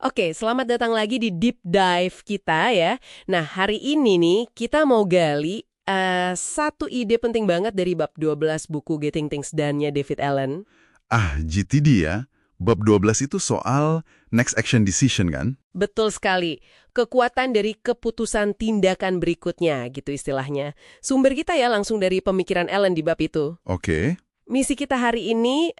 Oke, selamat datang lagi di Deep Dive kita ya. Nah, hari ini nih kita mau gali satu ide penting banget dari bab 12 buku Getting Things Done-nya David Allen. GTD ya. Bab 12 itu soal next action decision kan? Betul sekali. Kekuatan dari keputusan tindakan berikutnya gitu istilahnya. Sumber kita ya langsung dari pemikiran Allen di bab itu. Oke. Misi kita hari ini,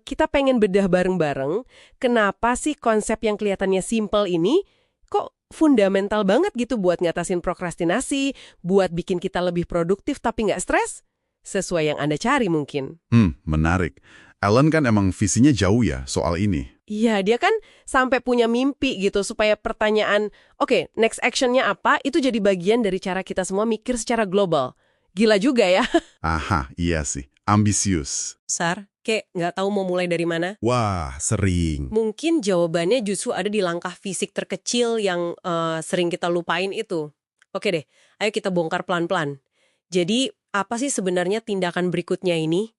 kita pengen bedah bareng-bareng kenapa sih konsep yang kelihatannya simple ini kok fundamental banget gitu buat ngatasin prokrastinasi, buat bikin kita lebih produktif tapi nggak stres? Sesuai yang Anda cari mungkin. Menarik. Alan kan emang visinya jauh ya soal ini. Iya, dia kan sampai punya mimpi gitu supaya pertanyaan, oke, next action-nya apa, itu jadi bagian dari cara kita semua mikir secara global. Gila juga ya. Aha, iya sih. Ambisius. Sar, kayak nggak tahu mau mulai dari mana? Wah, sering. Mungkin jawabannya justru ada di langkah fisik terkecil yang sering kita lupain itu. Oke deh, ayo kita bongkar pelan-pelan. Jadi, apa sih sebenarnya tindakan berikutnya ini?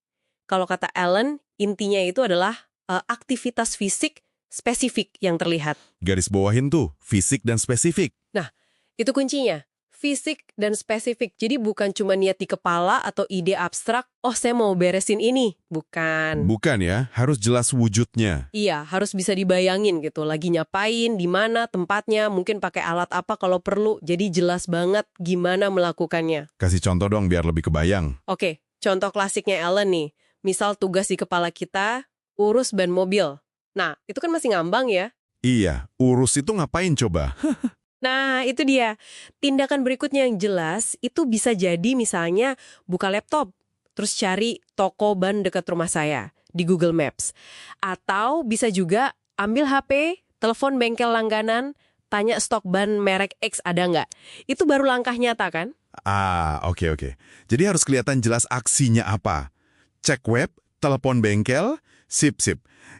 Kalau kata Allen, intinya itu adalah aktivitas fisik spesifik yang terlihat. Garis bawahin tuh, fisik dan spesifik. Nah, itu kuncinya. Fisik dan spesifik. Jadi bukan cuma niat di kepala atau ide abstrak, oh saya mau beresin ini. Bukan. Bukan ya, harus jelas wujudnya. Iya, harus bisa dibayangin gitu. Lagi nyapain, di mana tempatnya, mungkin pakai alat apa kalau perlu. Jadi jelas banget gimana melakukannya. Kasih contoh dong biar lebih kebayang. Oke, contoh klasiknya Ellen nih. Misal tugas di kepala kita, urus ban mobil. Nah, itu kan masih ngambang ya. Iya, urus itu ngapain coba? Nah, itu dia. Tindakan berikutnya yang jelas, itu bisa jadi misalnya buka laptop, terus cari toko ban dekat rumah saya di Google Maps. Atau bisa juga ambil HP, telepon bengkel langganan, tanya stok ban merek X ada nggak. Itu baru langkah nyata kan? Oke. Jadi harus kelihatan jelas aksinya apa. Cek web, telepon bengkel, sip.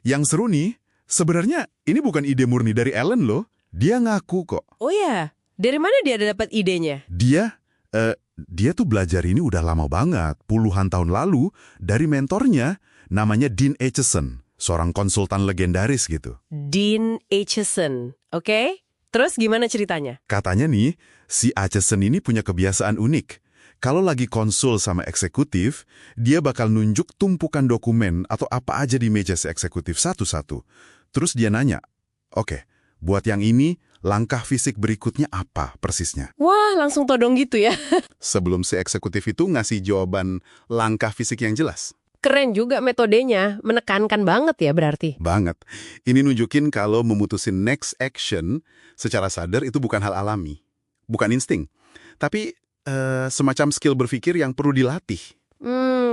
Yang seru nih, sebenarnya ini bukan ide murni dari Allen loh. Dia ngaku kok. Oh ya, dari mana dia dapat idenya? Dia tuh belajar ini udah lama banget, puluhan tahun lalu, dari mentornya, namanya Dean Acheson, seorang konsultan legendaris gitu. Dean Acheson, oke? Terus gimana ceritanya? Katanya nih, si Acheson ini punya kebiasaan unik. Kalau lagi konsul sama eksekutif, dia bakal nunjuk tumpukan dokumen atau apa aja di meja si eksekutif satu-satu. Terus dia nanya, oke, buat yang ini, langkah fisik berikutnya apa persisnya? Wah, langsung todong gitu ya. Sebelum si eksekutif itu ngasih jawaban langkah fisik yang jelas. Keren juga metodenya, menekankan banget ya berarti. Banget. Ini nunjukin kalau memutusin next action secara sadar itu bukan hal alami. Bukan insting. Tapi semacam skill berpikir yang perlu dilatih.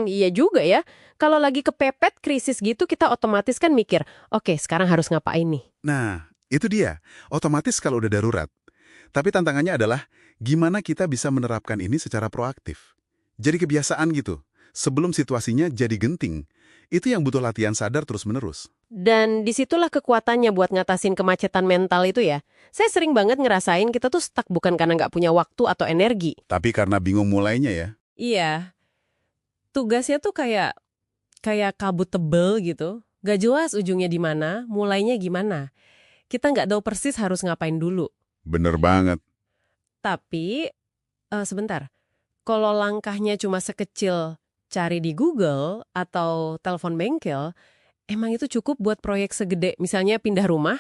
Iya juga ya. Kalau lagi kepepet krisis gitu kita otomatis kan mikir, oke, sekarang harus ngapain nih? Nah, itu dia. Otomatis kalau udah darurat. Tapi tantangannya adalah gimana kita bisa menerapkan ini secara proaktif. Jadi kebiasaan gitu. Sebelum situasinya jadi genting. Itu yang butuh latihan sadar terus-menerus. Dan disitulah kekuatannya buat ngatasin kemacetan mental itu ya. Saya sering banget ngerasain kita tuh stuck bukan karena nggak punya waktu atau energi. Tapi karena bingung mulainya ya. Iya. Tugasnya tuh kayak kabut tebel gitu. Gak jelas ujungnya di mana, mulainya gimana. Kita nggak tahu persis harus ngapain dulu. Bener banget. Tapi, sebentar. Kalau langkahnya cuma sekecil cari di Google atau telepon bengkel, emang itu cukup buat proyek segede misalnya pindah rumah?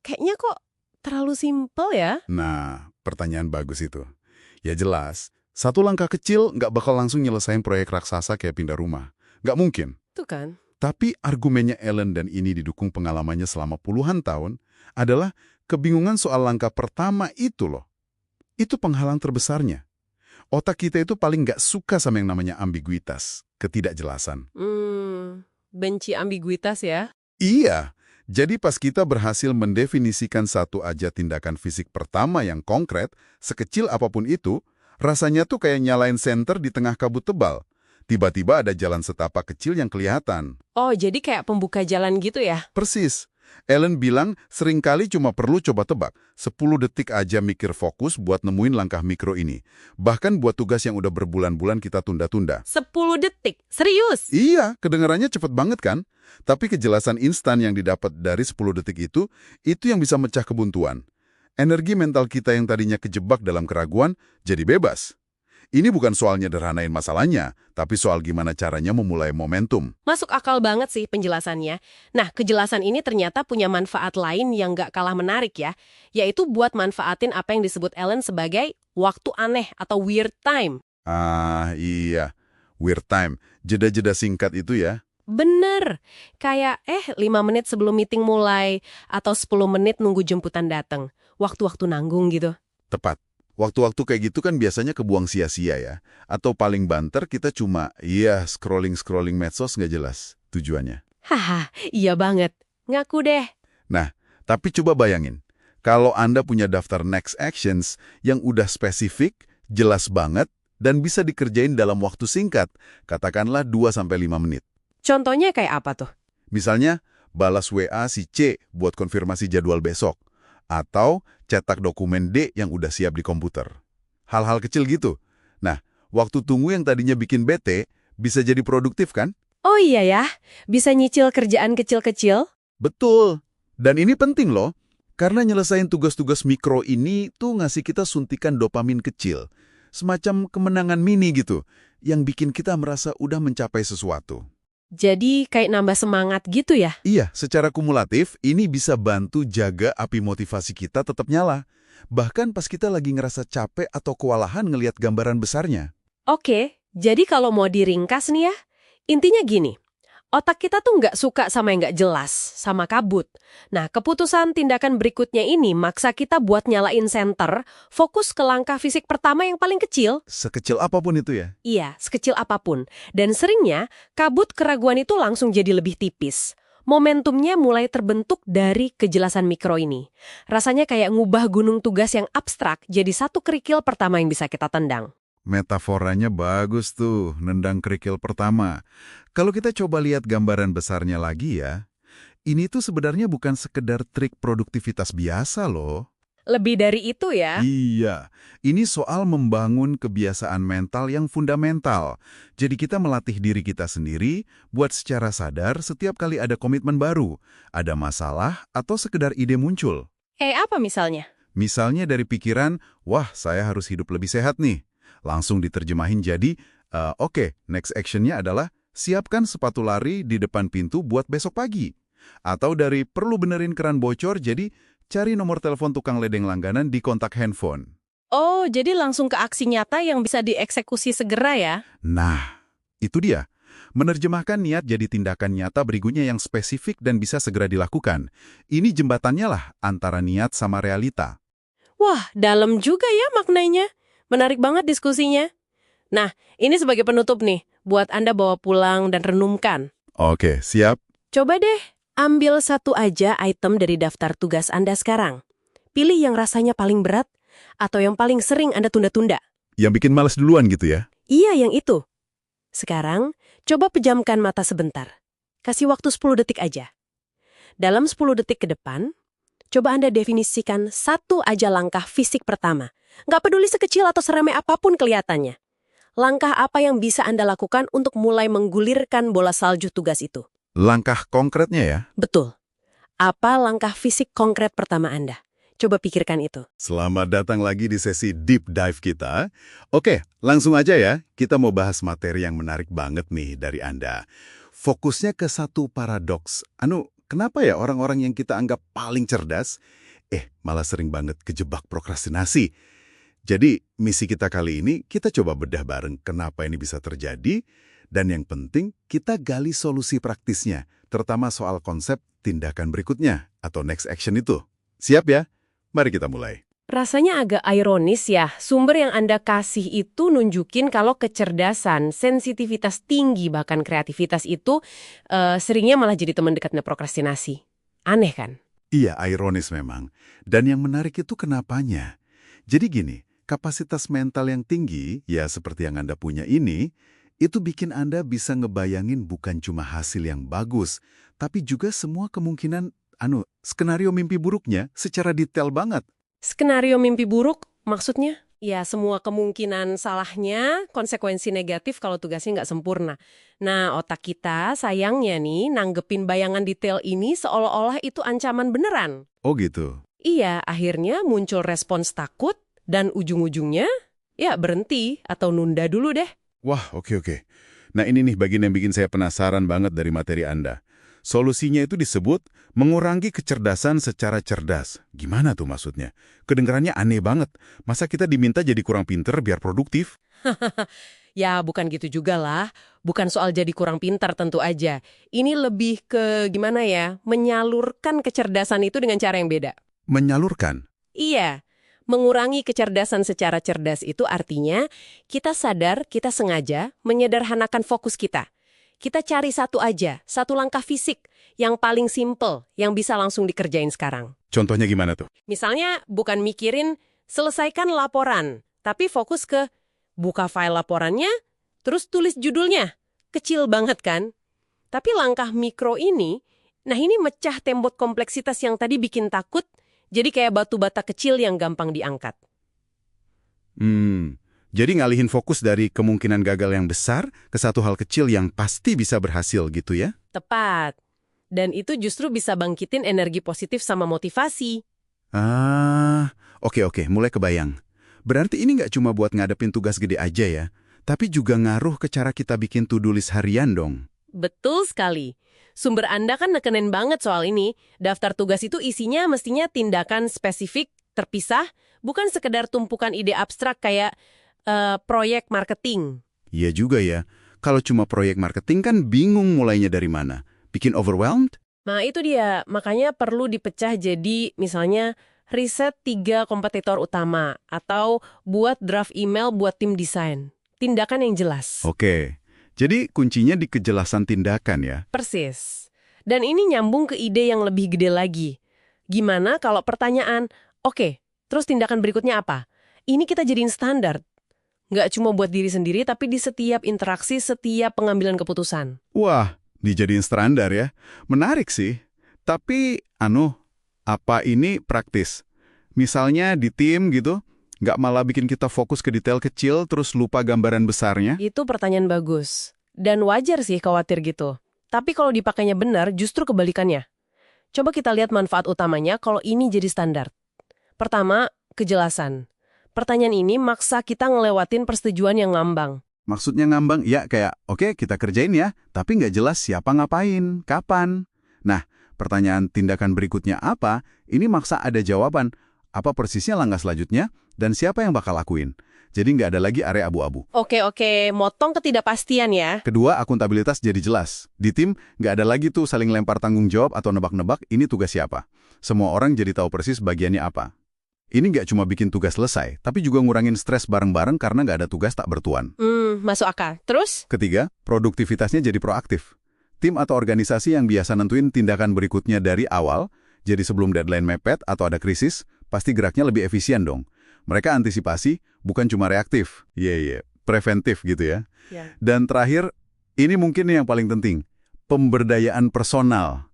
Kayaknya kok terlalu simpel ya? Nah, pertanyaan bagus itu. Ya jelas, satu langkah kecil nggak bakal langsung nyelesain proyek raksasa kayak pindah rumah. Nggak mungkin. Itu kan? Tapi argumennya Ellen dan ini didukung pengalamannya selama puluhan tahun adalah kebingungan soal langkah pertama itu loh. Itu penghalang terbesarnya. Otak kita itu paling nggak suka sama yang namanya ambiguitas, ketidakjelasan. Benci ambiguitas ya? Iya, jadi pas kita berhasil mendefinisikan satu aja tindakan fisik pertama yang konkret, sekecil apapun itu, rasanya tuh kayak nyalain senter di tengah kabut tebal. Tiba-tiba ada jalan setapak kecil yang kelihatan. Oh, jadi kayak pembuka jalan gitu ya? Persis. Ellen bilang seringkali cuma perlu coba tebak. 10 detik aja mikir fokus buat nemuin langkah mikro ini. Bahkan buat tugas yang udah berbulan-bulan kita tunda-tunda. 10 detik? Serius? Iya, kedengarannya cepet banget kan? Tapi kejelasan instan yang didapat dari 10 detik itu yang bisa mecah kebuntuan. Energi mental kita yang tadinya kejebak dalam keraguan, jadi bebas. Ini bukan soal nyederhanain masalahnya, tapi soal gimana caranya memulai momentum. Masuk akal banget sih penjelasannya. Nah, kejelasan ini ternyata punya manfaat lain yang nggak kalah menarik ya, yaitu buat manfaatin apa yang disebut Ellen sebagai waktu aneh atau weird time. Ah, iya. Weird time. Jeda-jeda singkat itu ya. Bener, kayak 5 menit sebelum meeting mulai, atau 10 menit nunggu jemputan datang. Waktu-waktu nanggung gitu. Tepat. Waktu-waktu kayak gitu kan biasanya kebuang sia-sia ya. Atau paling banter kita cuma, scrolling-scrolling medsos nggak jelas tujuannya. Haha, iya banget. Ngaku deh. Nah, tapi coba bayangin. Kalau Anda punya daftar next actions yang udah spesifik, jelas banget, dan bisa dikerjain dalam waktu singkat, katakanlah 2-5 menit. Contohnya kayak apa tuh? Misalnya, balas WA si C buat konfirmasi jadwal besok. Atau cetak dokumen D yang udah siap di komputer. Hal-hal kecil gitu. Nah, waktu tunggu yang tadinya bikin bete, bisa jadi produktif kan? Oh iya ya, bisa nyicil kerjaan kecil-kecil? Betul. Dan ini penting loh, karena nyelesain tugas-tugas mikro ini tuh ngasih kita suntikan dopamin kecil. Semacam kemenangan mini gitu, yang bikin kita merasa udah mencapai sesuatu. Jadi kayak nambah semangat gitu ya? Iya, secara kumulatif, ini bisa bantu jaga api motivasi kita tetap nyala. Bahkan pas kita lagi ngerasa capek atau kewalahan ngelihat gambaran besarnya. Oke, jadi kalau mau diringkas nih ya, intinya gini. Otak kita tuh nggak suka sama yang nggak jelas, sama kabut. Nah, keputusan tindakan berikutnya ini maksa kita buat nyalain senter, fokus ke langkah fisik pertama yang paling kecil. Sekecil apapun itu ya. Iya, sekecil apapun. Dan seringnya, kabut keraguan itu langsung jadi lebih tipis. Momentumnya mulai terbentuk dari kejelasan mikro ini. Rasanya kayak ngubah gunung tugas yang abstrak jadi satu kerikil pertama yang bisa kita tendang. Metaforanya bagus tuh, nendang kerikil pertama. Kalau kita coba lihat gambaran besarnya lagi ya, ini tuh sebenarnya bukan sekedar trik produktivitas biasa loh. Lebih dari itu ya. Iya, ini soal membangun kebiasaan mental yang fundamental. Jadi kita melatih diri kita sendiri buat secara sadar setiap kali ada komitmen baru, ada masalah, atau sekedar ide muncul. Apa misalnya? Misalnya dari pikiran, wah saya harus hidup lebih sehat nih. Langsung diterjemahin jadi, oke, next actionnya adalah siapkan sepatu lari di depan pintu buat besok pagi. Atau dari perlu benerin keran bocor, jadi cari nomor telepon tukang ledeng langganan di kontak handphone. Oh, jadi langsung ke aksi nyata yang bisa dieksekusi segera ya? Nah, itu dia. Menerjemahkan niat jadi tindakan nyata berikutnya yang spesifik dan bisa segera dilakukan. Ini jembatannya lah antara niat sama realita. Wah, dalam juga ya maknanya. Menarik banget diskusinya. Nah, ini sebagai penutup nih, buat Anda bawa pulang dan renungkan. Oke, siap. Coba deh, ambil satu aja item dari daftar tugas Anda sekarang. Pilih yang rasanya paling berat, atau yang paling sering Anda tunda-tunda. Yang bikin males duluan gitu ya? Iya, yang itu. Sekarang, coba pejamkan mata sebentar. Kasih waktu 10 detik aja. Dalam 10 detik ke depan, coba Anda definisikan satu aja langkah fisik pertama. Nggak peduli sekecil atau seremeh apapun kelihatannya. Langkah apa yang bisa Anda lakukan untuk mulai menggulirkan bola salju tugas itu? Langkah konkretnya ya? Betul. Apa langkah fisik konkret pertama Anda? Coba pikirkan itu. Selamat datang lagi di sesi Deep Dive kita. Oke, langsung aja ya. Kita mau bahas materi yang menarik banget nih dari Anda. Fokusnya ke satu paradoks. Kenapa ya orang-orang yang kita anggap paling cerdas, malah sering banget kejebak prokrastinasi? Jadi, misi kita kali ini, kita coba bedah bareng kenapa ini bisa terjadi, dan yang penting, kita gali solusi praktisnya, terutama soal konsep tindakan berikutnya, atau next action itu. Siap ya? Mari kita mulai. Rasanya agak ironis ya, sumber yang Anda kasih itu nunjukin kalau kecerdasan, sensitivitas tinggi, bahkan kreativitas itu seringnya malah jadi teman dekatnya prokrastinasi. Aneh kan? Iya, ironis memang. Dan yang menarik itu kenapanya. Jadi gini, kapasitas mental yang tinggi, ya seperti yang Anda punya ini, itu bikin Anda bisa ngebayangin bukan cuma hasil yang bagus, tapi juga semua kemungkinan skenario mimpi buruknya secara detail banget. Skenario mimpi buruk maksudnya? Ya, semua kemungkinan salahnya, konsekuensi negatif kalau tugasnya nggak sempurna. Nah, otak kita sayangnya nih nanggepin bayangan detail ini seolah-olah itu ancaman beneran. Oh gitu. Iya, akhirnya muncul respons takut dan ujung-ujungnya ya berhenti atau nunda dulu deh. Wah, oke. Nah ini nih bagian yang bikin saya penasaran banget dari materi Anda. Solusinya itu disebut mengurangi kecerdasan secara cerdas. Gimana tuh maksudnya? Kedengarannya aneh banget. Masa kita diminta jadi kurang pinter biar produktif? Ya, bukan gitu juga lah. Bukan soal jadi kurang pintar tentu aja. Ini lebih ke gimana ya, menyalurkan kecerdasan itu dengan cara yang beda. Menyalurkan? Iya, mengurangi kecerdasan secara cerdas itu artinya kita sadar, kita sengaja menyederhanakan fokus kita. Kita cari satu aja, satu langkah fisik yang paling simple, yang bisa langsung dikerjain sekarang. Contohnya gimana tuh? Misalnya bukan mikirin selesaikan laporan, tapi fokus ke buka file laporannya, terus tulis judulnya. Kecil banget kan? Tapi langkah mikro ini, nah ini mecah tembok kompleksitas yang tadi bikin takut, jadi kayak batu bata kecil yang gampang diangkat. Jadi ngalihin fokus dari kemungkinan gagal yang besar ke satu hal kecil yang pasti bisa berhasil gitu ya? Tepat. Dan itu justru bisa bangkitin energi positif sama motivasi. Oke, mulai kebayang. Berarti ini nggak cuma buat ngadepin tugas gede aja ya, tapi juga ngaruh ke cara kita bikin to-do list harian dong. Betul sekali. Sumber Anda kan nekenin banget soal ini. Daftar tugas itu isinya mestinya tindakan spesifik, terpisah, bukan sekedar tumpukan ide abstrak kayak proyek marketing. Iya juga ya. Kalau cuma proyek marketing kan bingung mulainya dari mana. Bikin overwhelmed? Nah itu dia, makanya perlu dipecah jadi misalnya riset 3 kompetitor utama atau buat draft email buat tim desain. Tindakan yang jelas. Oke, jadi kuncinya di kejelasan tindakan ya? Persis. Dan ini nyambung ke ide yang lebih gede lagi. Gimana kalau pertanyaan, oke, terus tindakan berikutnya apa? Ini kita jadiin standar. Nggak cuma buat diri sendiri, tapi di setiap interaksi, setiap pengambilan keputusan. Wah, dijadiin standar ya. Menarik sih. Tapi, apa ini praktis? Misalnya di tim gitu, nggak malah bikin kita fokus ke detail kecil terus lupa gambaran besarnya? Itu pertanyaan bagus. Dan wajar sih khawatir gitu. Tapi kalau dipakainya benar, justru kebalikannya. Coba kita lihat manfaat utamanya kalau ini jadi standar. Pertama, kejelasan. Pertanyaan ini maksa kita ngelewatin persetujuan yang ngambang. Maksudnya ngambang, ya kayak, oke kita kerjain ya, tapi nggak jelas siapa ngapain, kapan. Nah, pertanyaan tindakan berikutnya apa, ini maksa ada jawaban. Apa persisnya langkah selanjutnya, dan siapa yang bakal lakuin. Jadi nggak ada lagi area abu-abu. Oke, motong ketidakpastian ya. Kedua, akuntabilitas jadi jelas. Di tim, nggak ada lagi tuh saling lempar tanggung jawab atau nebak-nebak ini tugas siapa. Semua orang jadi tahu persis bagiannya apa. Ini nggak cuma bikin tugas selesai, tapi juga ngurangin stres bareng-bareng karena nggak ada tugas tak bertuan. Masuk akal. Terus? Ketiga, produktivitasnya jadi proaktif. Tim atau organisasi yang biasa nentuin tindakan berikutnya dari awal, jadi sebelum deadline mepet atau ada krisis, pasti geraknya lebih efisien dong. Mereka antisipasi, bukan cuma reaktif. Preventif gitu ya. Ya. Dan terakhir, ini mungkin yang paling penting, pemberdayaan personal.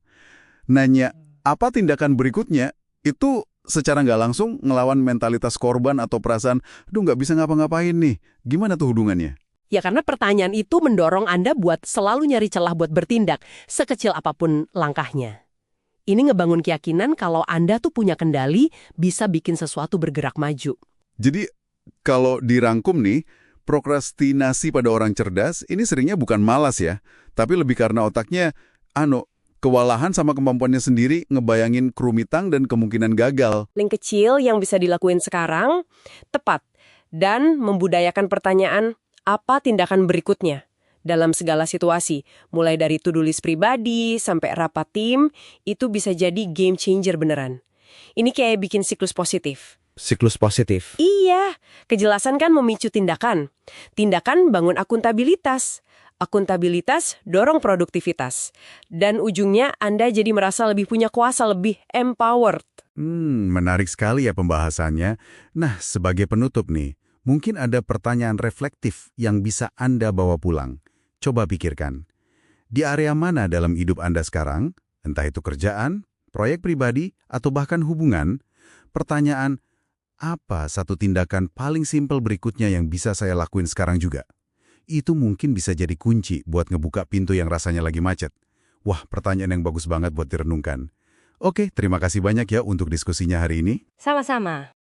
Nanya, apa tindakan berikutnya, itu secara nggak langsung ngelawan mentalitas korban atau perasaan, aduh nggak bisa ngapa-ngapain nih. Gimana tuh hubungannya? Ya karena pertanyaan itu mendorong Anda buat selalu nyari celah buat bertindak, sekecil apapun langkahnya. Ini ngebangun keyakinan kalau Anda tuh punya kendali, bisa bikin sesuatu bergerak maju. Jadi, kalau dirangkum nih, prokrastinasi pada orang cerdas, ini seringnya bukan malas ya, tapi lebih karena otaknya, kewalahan sama kemampuannya sendiri ngebayangin kerumitan dan kemungkinan gagal. Link kecil yang bisa dilakuin sekarang, tepat, dan membudayakan pertanyaan, apa tindakan berikutnya? Dalam segala situasi, mulai dari to-do list pribadi sampai rapat tim, itu bisa jadi game changer beneran. Ini kayak bikin siklus positif. Siklus positif. Iya, kejelasan kan memicu tindakan. Tindakan bangun akuntabilitas. Akuntabilitas dorong produktivitas. Dan ujungnya Anda jadi merasa lebih punya kuasa, lebih empowered. Menarik sekali ya pembahasannya. Nah, sebagai penutup nih, mungkin ada pertanyaan reflektif yang bisa Anda bawa pulang. Coba pikirkan, di area mana dalam hidup Anda sekarang, entah itu kerjaan, proyek pribadi, atau bahkan hubungan, pertanyaan, apa satu tindakan paling simpel berikutnya yang bisa saya lakuin sekarang juga? Itu mungkin bisa jadi kunci buat ngebuka pintu yang rasanya lagi macet. Wah, pertanyaan yang bagus banget buat direnungkan. Oke, terima kasih banyak ya untuk diskusinya hari ini. Sama-sama.